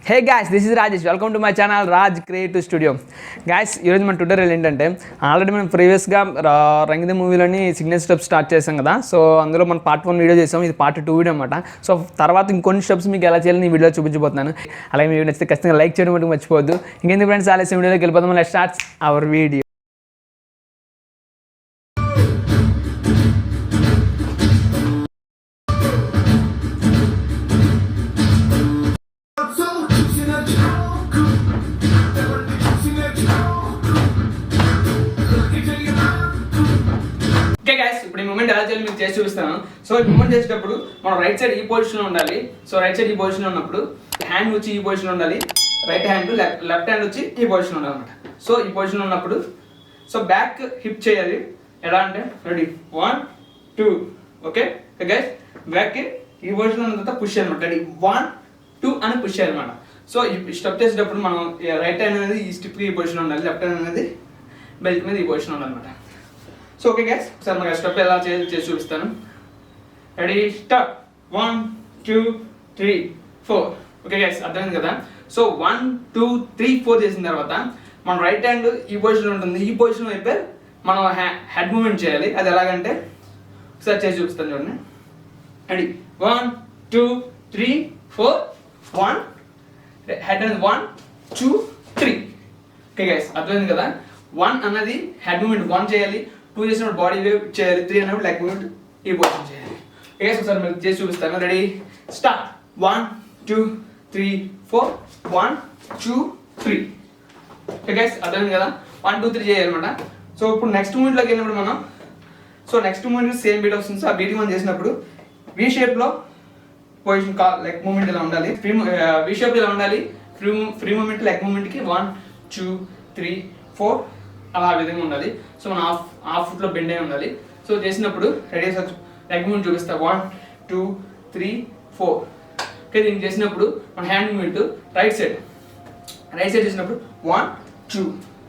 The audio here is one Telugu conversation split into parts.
Hey guys, this is Rajesh. Welcome to my channel Raj creative studio. Guys, ఈరోజు మన ట్యూటోరియల్ ఏంటంటే, ఆల్రెడీ మనం ప్రీవియస్గా రంగదే మూవీలోని సిగ్నల్ స్టెప్స్ స్టార్ట్ చేసాం కదా. సో అందులో మనం పార్ట్ 1 వీడియో చేసాం, ఇది పార్ట్ 2 వీడియో అనమాట. సో తర్వాత ఇంకొన్ని స్టెప్స్ మీకు ఎలా చేయాలని ఈ వీడియో చూపించబోతున్నాను. అలాగే మీరు నచ్చితే ఖచ్చితంగా లైక్ చేయడం మటుకు మర్చిపోవద్దు. ఇంకెందుకు ఫ్రెండ్స్, ఆలస్యం వీడియోలోకి వెళ్ళిపోతాం. Let's start our video. ఇప్పుడు ఈ మూమెంట్ ఎలా చేయాలి మీకు చేసి చూపిస్తాను. సో ఈ మూమెంట్ చేసేటప్పుడు మనం రైట్ సైడ్ ఈ పొజిషన్లో ఉండాలి. సో రైట్ సైడ్ ఈ పొజిషన్లో ఉన్నప్పుడు హ్యాండ్ వచ్చి ఈ పొజిషన్లో ఉండాలి, రైట్ హ్యాండ్ లెఫ్ట్ హ్యాండ్ వచ్చి ఈ పొజిషన్లో ఉండాలి అనమాట. సో ఈ పొజిషన్లో ఉన్నప్పుడు సో బ్యాక్ హిప్ చేయాలి. ఎలా అంటే రెడీ 1 2 ఓకే గైస్, బ్యాక్ ఈ పొజిషన్లో ఉన్న తర్వాత పుష్ చేయాలన్నమాట. రెడీ 1 2 అని పుష్ చేయాలన్నమాట. సో ఈ స్టెప్ చేసేటప్పుడు మనం రైట్ హ్యాండ్ అనేది ఈ స్టిప్కి ఈ పొజిషన్లో ఉండాలి, లెఫ్ట్ హ్యాండ్ అనేది బెల్ట్ మీద ఈ పొజిషన్లో ఉండాలన్నమాట. సో ఓకే గైస్, సార్ మనకి స్టెప్ ఎలా చేసి చూపిస్తాను. రెడీ స్టార్ట్ 1 2 3 4 ఓకే గైస్, అర్థమైంది కదా. సో 1 2 3 4 చేసిన తర్వాత మన రైట్ హ్యాండ్ ఈ పొజిషన్ ఉంటుంది, ఈ పొజిషన్ వైపే మనం హెడ్ మూవ్మెంట్ చేయాలి. అది ఎలాగంటే ఒకసారి చేసి చూపిస్తాను చూడండి. రెడీ 1 2 3 4 1 హెడ్ అనేది 1 2 3 ఓకే గైస్, అర్థమైంది కదా. 1 అన్నది హెడ్ మూవ్మెంట్ 1 చేయాలి, 2 చేసినప్పుడు బాడీ వేవ్ చేయాలి, 3 అన్నప్పుడు లెగ్ మూవ్మెంట్ ఈ పొజిషన్ చేయాలి. ఓకే ఒకసారి మీకు చేసి చూపిస్తాను. రెడీ స్టార్ట్ 1 2 3 4 1 2 3 ఓకే గైస్, అర్థమైంది కదా. 1 2 3 చేయాలన్నమాట. సో ఇప్పుడు నెక్స్ట్ మూమెంట్లోకి వెళ్ళినప్పుడు మనం so next moment same beat వస్తుంది. సో ఆ బీటింగ్ మనం చేసినప్పుడు వి షేప్లో పొజిషన్ లెగ్ మూమెంట్ ఇలా ఉండాలి, వి షేప్ ఇలా ఉండాలి. ఫ్రీ మూమెంట్ లెగ్ మూమెంట్కి 1 2 3 4 అలా ఆ విధంగా ఉండాలి. సో మనం హాఫ్ ఫుట్లో బెండ్ అయి ఉండాలి. సో చేసినప్పుడు రెడీ లెగ్ మూమెంట్ చూపిస్తా 1 2 3 4 ఓకే. దీన్ని చేసినప్పుడు మన హ్యాండ్ మూమెంట్ రైట్ సైడ్ చేసినప్పుడు 1 2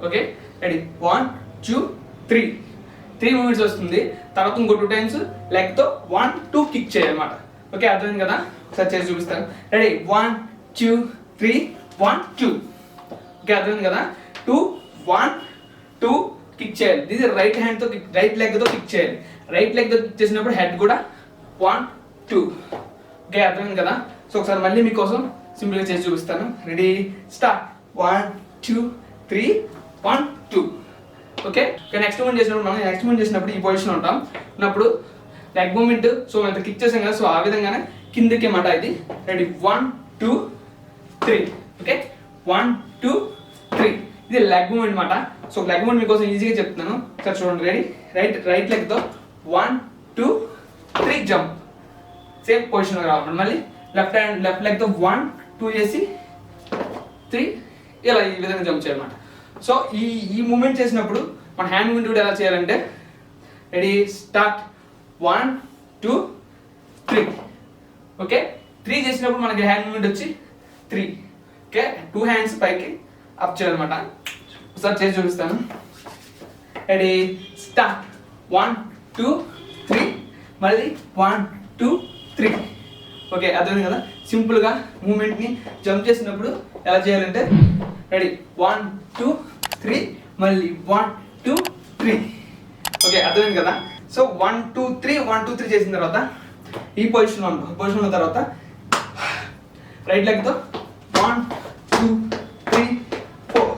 ఓకే. రెడీ 1 2 3 మూమెంట్స్ వస్తుంది. తర్వాత ఇంకో 2 టైమ్స్ లెగ్తో 1 2 కిక్ చేయాలన్నమాట. ఓకే అర్థమైంది కదా, ఒకసారి చేసి చూపిస్తాను. రెడీ 1 2 3 1 2 ఓకే అర్థమైంది కదా. 2 1 2 కిక్ చేయాలి. ఇది రైట్ హ్యాండ్తో రైట్ లెగ్తో కిక్ చేయాలి. రైట్ లెగ్తో కిక్ చేసినప్పుడు హెడ్ కూడా 1 2 ఓకే అర్థమైంది కదా. సో ఒకసారి మళ్ళీ మీకోసం సింపుల్గా చేసి చూపిస్తాను. Ready start 1 2 3 1 2 okay. Next moment చేసినప్పుడు ఈ పొజిషన్ ఉంటాం ఉన్నప్పుడు లెగ్ మూమెంట్ సో ఎంత కిక్ చేసాం కదా, సో ఆ విధంగానే కిందకి అన్నమాట. ఇది రెడీ 1 2 3 ఓకే 1 2 3 ఇది లెగ్ మూమెంట్ అనమాట. సో లెగ్ మూమెంట్ మీకోసం ఈజీగా చెప్తున్నాను, ఒకసారి చూడండి. రెడీ రైట్ లెగ్తో 1 2 3 జంప్ సేమ్ పొజిషన్లో రావాలి. మళ్ళీ లెఫ్ట్ లెగ్తో 1 2 చేసి 3 ఇలా ఈ విధంగా జంప్ చేయాలన్నమాట. సో ఈ మూమెంట్ చేసినప్పుడు మన హ్యాండ్ మూమెంట్ కూడా ఎలా చేయాలంటే రెడీ స్టార్ట్ 1 2 3 ఓకే. 3 చేసినప్పుడు మనకి హ్యాండ్ మూమెంట్ వచ్చి 3 ఓకే. 2 హ్యాండ్స్ పైకి అప్ చేయాలన్నమాట. ఒకసారి చేసి చూపిస్తాను. రెడీ స్టార్ట్ 1 2 3 మళ్ళీ 1 2 3 ఓకే అర్థమైంది కదా. సింపుల్గా మూమెంట్ని జంప్ చేసినప్పుడు ఎలా చేయాలంటే రెడీ 1 2 3 మళ్ళీ 1 2 3 ఓకే అర్థమైంది కదా. సో 1 2 3 1 2 3 చేసిన తర్వాత ఈ పొజిషన్లో తర్వాత రైట్ లెగ్తో 1 2 3 4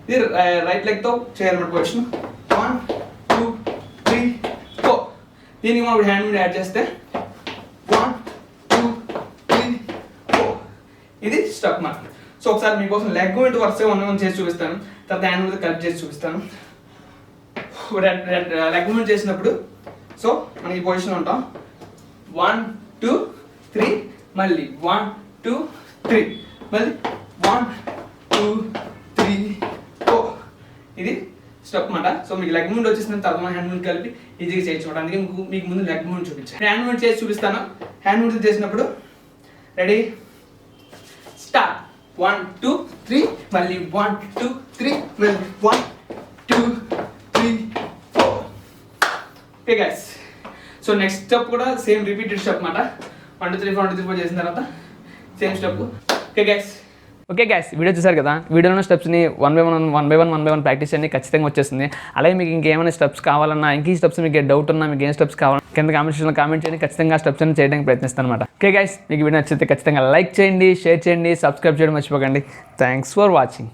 ఇది రైట్ లెగ్తో చేయాలన్నమాట. పొజిషన్ 1 2 3 4 దీనికి మనం హ్యాండ్ మూమెంట్ యాడ్ చేస్తే 1 2 3 4 ఇది స్టెప్ మాట. సో ఒకసారి మీకోసం లెగ్ మూమెంట్ వరుసగా మనం చేసి చూపిస్తాను, తర్వాత హ్యాండ్ మూమెంట్ కలిపి చేసి చూపిస్తాను. లెగ్ మూమెంట్ చేసినప్పుడు సో మనం ఈ పొజిషన్లో ఉంటాం 1 2 3 మళ్ళీ 1 2 3 మళ్ళీ 1 2 3 4 ఇది స్టెప్ మాట. సో మీకు లెగ్ మూమెంట్ వచ్చేసిన తర్వాత హ్యాండ్ మూమెంట్ కలిపి ఈజీగా చేయొచ్చు. అందుకే మీకు ముందు లెగ్ మూమెంట్ చూపించాను. హ్యాండ్ మూమెంట్ చేసి చూపిస్తాను. హ్యాండ్ మూమెంట్ చేసినప్పుడు రెడీ స్టార్ట్ 1 2 3 మళ్ళీ 1 2 3 మళ్ళీ 1 2 3 4 okay guys. So next step కూడా సేమ్ రిపీటెడ్ స్టెప్ అన్నమాట. 1 2 3 4 1 2 3 4 చేసిన తర్వాత same step. Okay guys, okay guys, video చూసారు కదా. వీడియోలో స్టెప్స్ని వన్ బై వన్ ప్రాక్టీస్ చేయండి, ఖచ్చితంగా వచ్చేస్తుంది. అలాగే మీకు ఇంకేమైనా స్టెప్స్ కావాలన్నా, ఇంక స్టెప్స్ మీకు డౌట్ ఉన్నా, మీకు ఏం స్టెప్స్ కావాలన్నా కింద కామెంట్ సెక్షన్లో కామెంట్ చేయండి, ఖచ్చితంగా స్టెప్స్ అన్ని చేయడానికి ప్రయత్నిస్తాను అనమాట. ఓకే గైస్, మీకు వీడియో నచ్చితే ఖచ్చితంగా లైక్ చేయండి, షేర్ చేయండి, సబ్స్క్రైబ్ చేయడం మర్చిపోకండి. Thanks for watching.